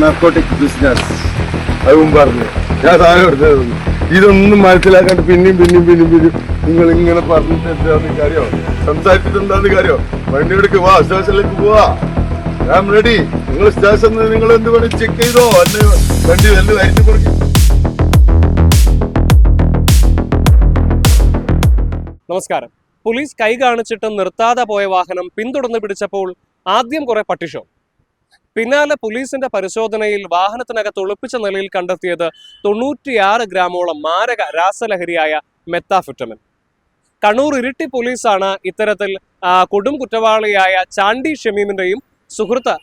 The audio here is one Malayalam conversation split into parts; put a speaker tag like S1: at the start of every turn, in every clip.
S1: Narcotic business. അതും പറഞ്ഞു ഞാൻ സാധനം എടുത്തത്. ഇതൊന്നും മനസ്സിലാക്കാണ്ട് പിന്നെയും നിങ്ങൾ ഇങ്ങനെ പറഞ്ഞിട്ട് എന്താന്ന് കാര്യോ, സംസാരിച്ചിട്ട് എന്താന്ന് കാര്യോ? വണ്ടി എടുക്ക്, വാ സ്റ്റേഷനിലേക്ക് പോവാ. ഞാൻ റെഡി. നിങ്ങൾ സ്റ്റേഷനിൽ നിങ്ങൾ എന്ത് വേണം ചെക്ക് ചെയ്തോ, അല്ലെ വണ്ടി വല്ല അരിഞ്ഞു കൊടുക്കും.
S2: നമസ്കാരം. പോലീസ് കൈ കാണിച്ചിട്ട് നിർത്താതെ പോയ വാഹനം പിന്തുടർന്ന് പിടിച്ചപ്പോൾ ആദ്യം കുറെ പട്ടിഷോ, പിന്നാലെ പോലീസിന്റെ പരിശോധനയിൽ വാഹനത്തിനകത്ത് ഒളിപ്പിച്ച നിലയിൽ കണ്ടെത്തിയത് 96 ഗ്രാമോളം മാരക രാസലഹരിയായ മെത്താഫെറ്റമിൻ. കണ്ണൂർ ഇരിട്ടി പോലീസാണ് ഇത്തരത്തിൽ കൊടും കുറ്റവാളിയായ ചാണ്ടി ഷമീമിന്റെയും സുഹൃത്ത്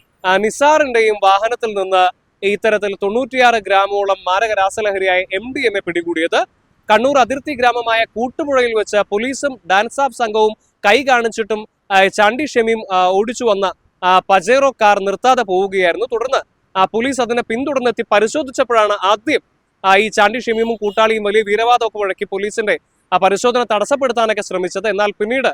S2: നിസാറിന്റെയും വാഹനത്തിൽ നിന്ന് ഇത്തരത്തിൽ 96 ഗ്രാമോളം മാരക രാസലഹരിയായ MDMA പിടികൂടിയത്. കണ്ണൂർ അതിർത്തി ഗ്രാമമായ കൂട്ടുപുഴയിൽ വെച്ച് പോലീസും ഡാൻസ് ഓഫ് സംഘവും കൈ കാണിച്ചിട്ടും ചാണ്ടി ഷമീം ഓടിച്ചു വന്ന പജേറോ കാർ നിർത്താതെ പോവുകയായിരുന്നു. തുടർന്ന് പോലീസ് അതിനെ പിന്തുടർന്നെത്തി പരിശോധിച്ചപ്പോഴാണ് ആദ്യം ഈ ചാണ്ടി ഷമീമും കൂട്ടാളിയും വലിയ വീരവാദമൊക്കെ മുഴക്കി പോലീസിന്റെ പരിശോധന തടസ്സപ്പെടുത്താനൊക്കെ ശ്രമിച്ചത്. എന്നാൽ പിന്നീട്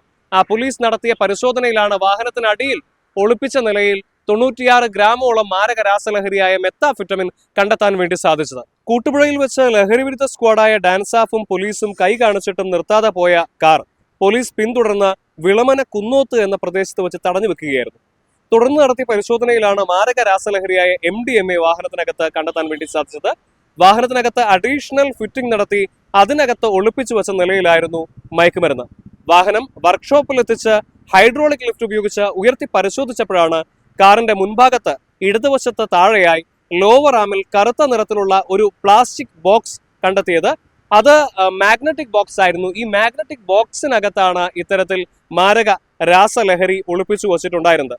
S2: പോലീസ് നടത്തിയ പരിശോധനയിലാണ് വാഹനത്തിനടിയിൽ ഒളിപ്പിച്ച നിലയിൽ 96 ഗ്രാമോളം മാരക രാസലഹരിയായ മെത്താഫെറ്റമിൻ കണ്ടെത്താൻ വേണ്ടി സാധിച്ചത്. കൂട്ടുപുഴയിൽ വെച്ച് ലഹരിവിരുദ്ധ സ്ക്വാഡായ ഡാൻസാഫും പോലീസും കൈ കാണിച്ചിട്ടും നിർത്താതെ പോയ കാർ പോലീസ് പിന്തുടർന്ന് വിളമന കുന്നോത്ത് എന്ന പ്രദേശത്ത് വെച്ച് തടഞ്ഞു വെക്കുകയായിരുന്നു. തുടർന്ന് നടത്തിയ പരിശോധനയിലാണ് മാരക രാസലഹരിയായ MDMA വാഹനത്തിനകത്ത് കണ്ടെത്താൻ വേണ്ടി സാധിച്ചത്. വാഹനത്തിനകത്ത് അഡീഷണൽ ഫിറ്റിംഗ് നടത്തി അതിനകത്ത് ഒളിപ്പിച്ചു വെച്ച നിലയിലായിരുന്നു മയക്കുമരുന്ന്. വാഹനം വർക്ക്ഷോപ്പിലെത്തിച്ച് ഹൈഡ്രോളിക് ലിഫ്റ്റ് ഉപയോഗിച്ച് ഉയർത്തി പരിശോധിച്ചപ്പോഴാണ് കാറിന്റെ മുൻഭാഗത്ത് ഇടതുവശത്ത് താഴെയായി ലോവർ ആമിൽ കറുത്ത നിറത്തിലുള്ള ഒരു പ്ലാസ്റ്റിക് ബോക്സ് കണ്ടെത്തിയത്. അത് മാഗ്നറ്റിക് ബോക്സ് ആയിരുന്നു. ഈ മാഗ്നറ്റിക് ബോക്സിനകത്താണ് ഇത്തരത്തിൽ മാരക രാസലഹരി ഒളിപ്പിച്ചു വച്ചിട്ടുണ്ടായിരുന്നത്.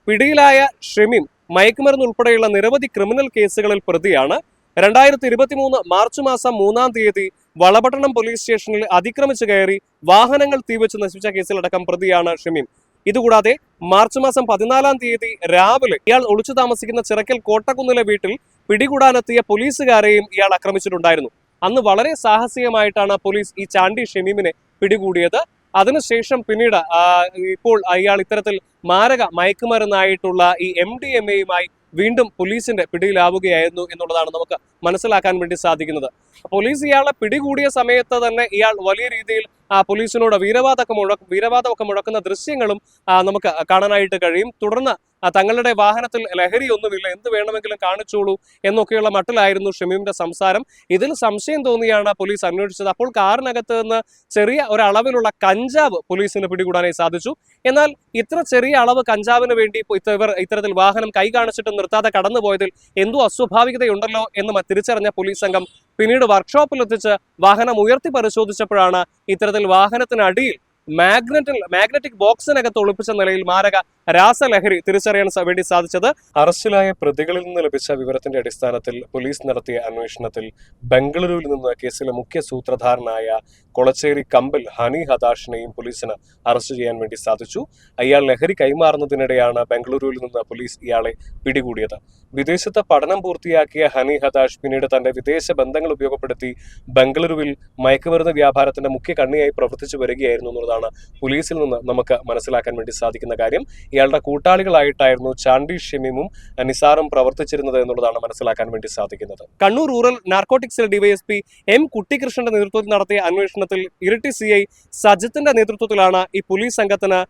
S2: പിടിയിലായ ഷമീം മയക്കുമരുന്ന് ഉൾപ്പെടെയുള്ള നിരവധി ക്രിമിനൽ കേസുകളിൽ പ്രതിയാണ്. 2023 മാർച്ച് മാസം 3-ാം തീയതി വളപട്ടണം പോലീസ് സ്റ്റേഷനിൽ അതിക്രമിച്ചു കയറി വാഹനങ്ങൾ തീവച്ച് നശിപ്പിച്ച കേസിലടക്കം പ്രതിയാണ് ഷമീം. ഇതുകൂടാതെ മാർച്ച് മാസം 14-ാം തീയതി രാവിലെ ഇയാൾ ഒളിച്ചു താമസിക്കുന്ന ചിറക്കൽ കോട്ടക്കുന്നിലെ വീട്ടിൽ പിടികൂടാനെത്തിയ പോലീസുകാരെയും ഇയാൾ ആക്രമിച്ചിട്ടുണ്ടായിരുന്നു. അന്ന് വളരെ സാഹസികമായിട്ടാണ് പോലീസ് ഈ ചാണ്ടി ഷമീമിനെ പിടികൂടിയത്. അതിനുശേഷം പിന്നീട് ഇപ്പോൾ അയാൾ ഇത്തരത്തിൽ മാരക മയക്കുമരുന്നായിട്ടുള്ള ഈ MDMAയുമായി വീണ്ടും പോലീസിന്റെ പിടിയിലാവുകയായിരുന്നു എന്നുള്ളതാണ് നമുക്ക് മനസ്സിലാക്കാൻ വേണ്ടി സാധിക്കുന്നത്. പോലീസ് ഇയാളെ പിടികൂടിയ സമയത്ത് തന്നെ ഇയാൾ വലിയ രീതിയിൽ പോലീസിനോട് വീരവാദമൊക്കെ മുഴക്കുന്ന ദൃശ്യങ്ങളും നമുക്ക് കാണാനായിട്ട് കഴിയും. തുടർന്ന് തങ്ങളുടെ വാഹനത്തിൽ ലഹരി ഒന്നുമില്ല, എന്ത് വേണമെങ്കിലും കാണിച്ചോളൂ എന്നൊക്കെയുള്ള മട്ടിലായിരുന്നു ഷമീമിന്റെ സംസാരം. ഇതിൽ സംശയം തോന്നിയാണ് പോലീസ് അന്വേഷിച്ചത്. അപ്പോൾ കാറിനകത്ത് നിന്ന് ചെറിയ ഒരളവിലുള്ള കഞ്ചാവ് പോലീസിന് പിടികൂടാനായി സാധിച്ചു. എന്നാൽ ഇത്ര ചെറിയ അളവ് കഞ്ചാവിന് വേണ്ടി ഇത്തരത്തിൽ വാഹനം കൈ കാണിച്ചിട്ട് നിർത്താതെ കടന്നുപോയതിൽ എന്തോ അസ്വാഭാവികതയുണ്ടല്ലോ എന്ന് തിരിച്ചറിഞ്ഞ പോലീസ് സംഘം പിന്നീട് വർക്ക്ഷോപ്പിലെത്തിച്ച് വാഹനം ഉയർത്തി പരിശോധിച്ചപ്പോഴാണ് ഇത്തരത്തിൽ വാഹനത്തിനടിയിൽ മാഗ്നറ്റിക് ബോക്സിനകത്ത് ഒളിപ്പിച്ച നിലയിൽ മാരക രാസലഹരി തിരിച്ചറിയാൻ വേണ്ടി സാധിച്ചത്. അറസ്റ്റിലായ പ്രതികളിൽ നിന്ന് ലഭിച്ച വിവരത്തിന്റെ അടിസ്ഥാനത്തിൽ പോലീസ് നടത്തിയ അന്വേഷണത്തിൽ ബംഗളൂരുവിൽ നിന്ന് കേസിലെ മുഖ്യ സൂത്രധാരനായ കൊളച്ചേരി കമ്പിൽ ഹനി ഹദാഷിനെയും പോലീസിന് അറസ്റ്റ് ചെയ്യാൻ വേണ്ടി സാധിച്ചു. അയാൾ ലഹരി കൈമാറുന്നതിനിടെയാണ് ബംഗളൂരുവിൽ നിന്ന് പോലീസ് ഇയാളെ പിടികൂടിയത്. വിദേശത്ത് പഠനം പൂർത്തിയാക്കിയ ഹനി ഹദാഷ് പിന്നീട് തന്റെ വിദേശ ബന്ധങ്ങൾ ഉപയോഗപ്പെടുത്തി ബംഗളൂരുവിൽ മയക്കുമരുന്ന് വ്യാപാരത്തിന്റെ മുഖ്യ കണ്ണിയായി പ്രവർത്തിച്ചു വരികയായിരുന്നു എന്നുള്ളതാണ് പോലീസിൽ നിന്ന് നമുക്ക് മനസ്സിലാക്കാൻ വേണ്ടി സാധിക്കുന്ന കാര്യം. ഇയാളുടെ കൂട്ടാളികളായിട്ടായിരുന്നു ചാണ്ടി ഷമീമും നിസാറും പ്രവർത്തിച്ചിരുന്നത് എന്നുള്ളതാണ് മനസ്സിലാക്കാൻ വേണ്ടി സാധിക്കുന്നത്. Kannur rural narcotic cell DYSP M കുട്ടികൃഷ്ണന്റെ നേതൃത്വത്തിൽ നടത്തിയ അന്വേഷണത്തിൽ ഇരിട്ടി CI സജിത്തിന്റെ നേതൃത്വത്തിലാണ് ഈ പോലീസ് സംഘത്തിന്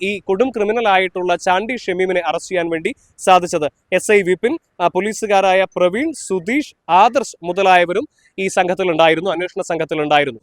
S2: ഈ കൊടും ക്രിമിനൽ ആയിട്ടുള്ള ചാണ്ടി ഷമീമിനെ അറസ്റ്റ് ചെയ്യാൻ വേണ്ടി സാധിച്ചത്. SI വിപിൻ, പോലീസുകാരായ പ്രവീൺ, സുധീഷ്, ആദർശ് മുതലായവരും ഈ സംഘത്തിലുണ്ടായിരുന്നു, അന്വേഷണ സംഘത്തിലുണ്ടായിരുന്നു.